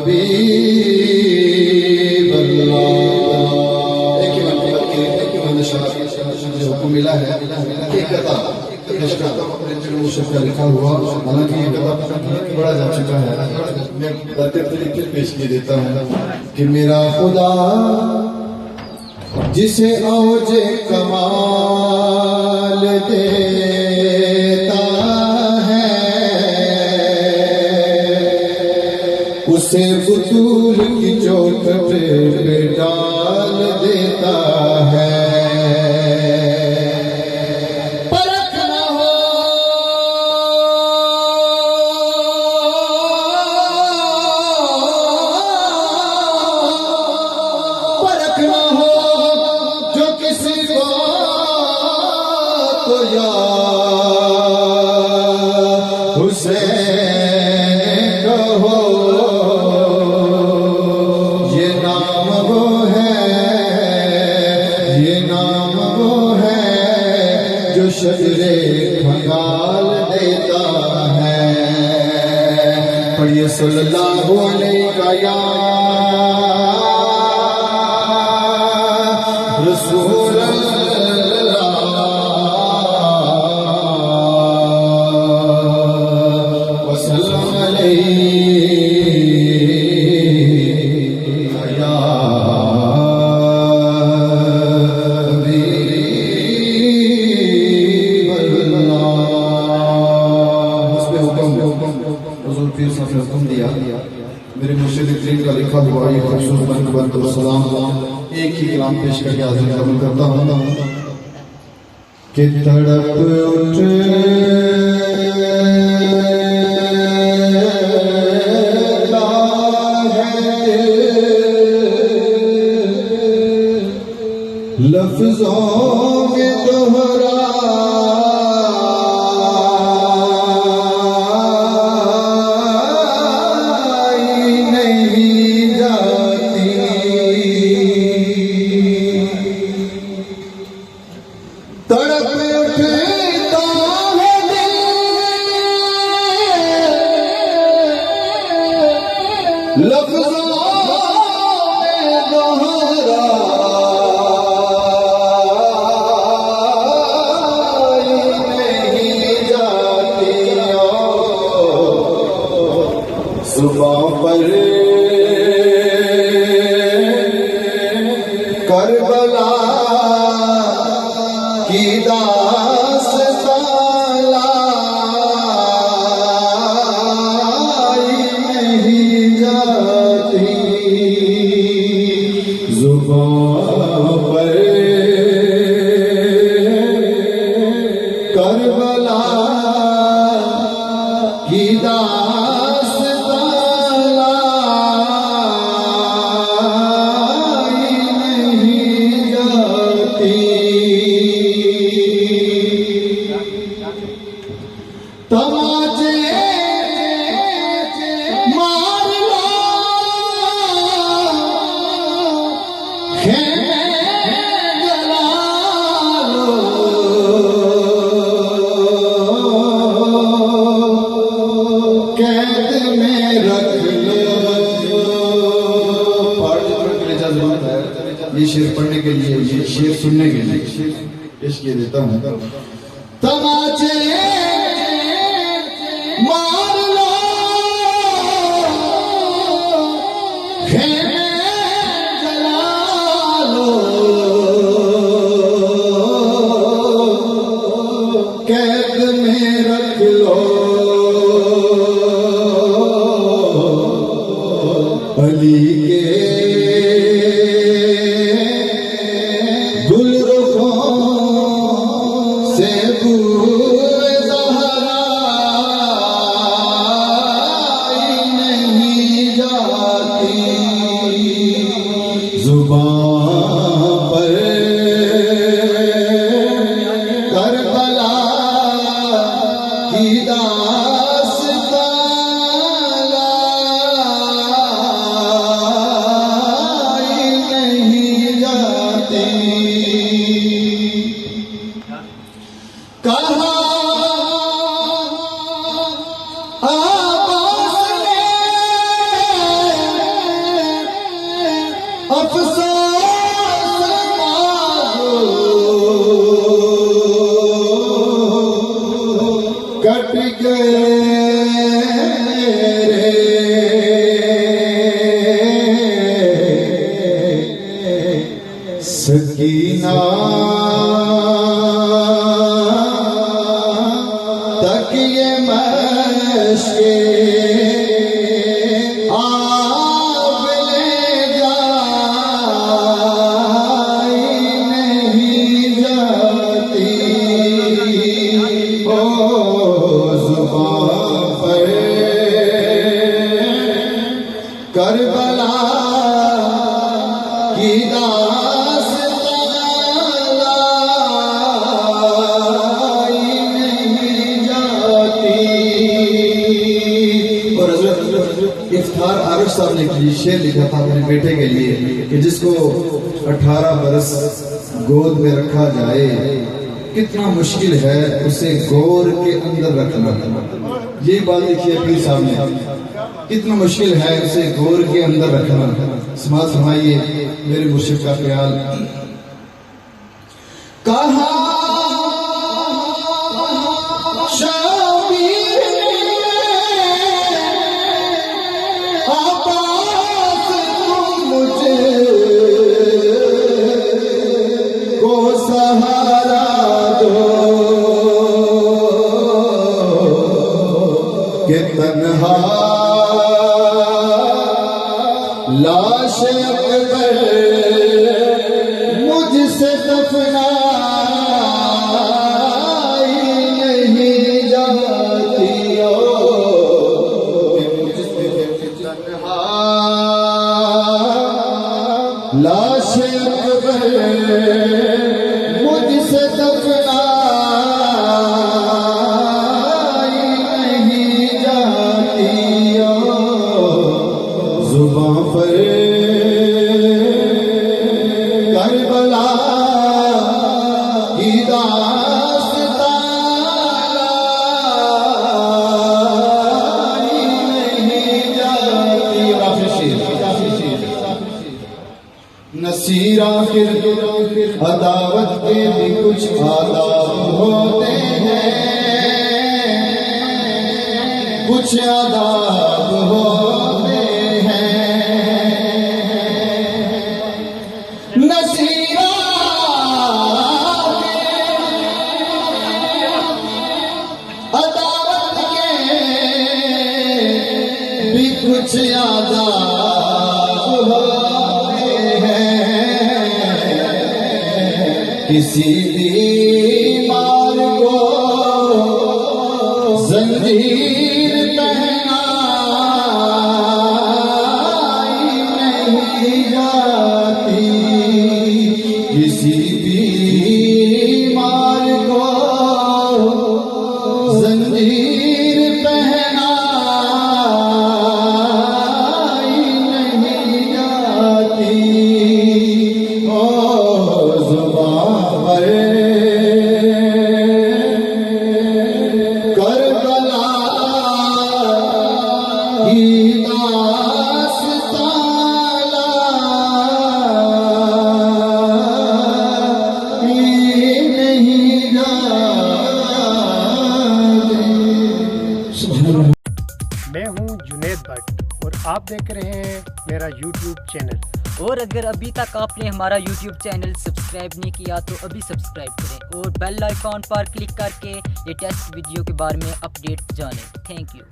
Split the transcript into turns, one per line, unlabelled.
हबीब अल्लाह। एक ही मैंने जो हुक्म मिला है कि कथा लिखा हुआ, हालांकि ये कथा बड़ा जा चुका है, मैं तरीके पेश किए देता हूँ कि मेरा खुदा जिसे औजे कमाल देता है उसे बुतूल की चौखट पे डाल देता है। हुसैन कहो ये नाम वो है जो शजरे खंगाल देता है। पढ़िए सल्लल्लाहु अलैहि या रसूल हुक्म दिया। मेरे मुर्शिद का लिखा हुआ ये खूबसूरत सलाम एक ही कलाम पेश करके हाजिर कबूल करता हूँ कि तड़प उठे लफ्जों में दोहरा सुबह पर करबला की दास्तान लाई नहीं जाती। जुबान पर करबला की तमाचे मार लो खेमे जला लो कैद में रख लो। ये शेर पढ़ने के लिए, ये शेर सुनने के लिए पेश किए देता हूँ। तमाचे मार लो खेमे जला लो कैद में रख लो। अली के गुलरुखों से नहीं जाती। करबला की दास्तान नहीं जाती। और हज़रत इफ्तार आरिफ साहब ने एक शेर लिखा था अपने बेटे के लिए कि जिसको 18 बरस गोद में रखा जाए, कितना मुश्किल है उसे गौर के अंदर रखना। ये बात लिखी है पीर साहब ने, कितना मुश्किल है उसे गौर के अंदर रखना। समाज फरमाइए मेरे मुर्शिद का ख्याल। कहा सहारा दो कि तन्हा लाश अकबर मुझसे दफनाई नहीं जाती। मुझसे तन्हा लाश अकबर मुझसे दफनाई नहीं जाती। जुबां पर करबला की दास्तान नहीं जाती। नसीर आखिर अदावत के भी कुछ आदाब होते हैं, कुछ आदाब होते हैं। नसीर अदावत के भी कुछ आदाब होते हैं। किसी बीमार को जंजीर पहनाई नहीं जाती। किसी बीमार को जंजीर पहनाई नहीं जाती। ओ जुबां पर करबला की दास्तान नहीं जाती।
मैं हूं जुनेद भट्ट और आप देख रहे हैं मेरा YouTube चैनल।
और अगर अभी तक आपने हमारा YouTube चैनल सब्सक्राइब नहीं किया तो अभी सब्सक्राइब करें और बेल आइकॉन पर क्लिक करके लेटेस्ट वीडियो के बारे में अपडेट जानें। Thank you.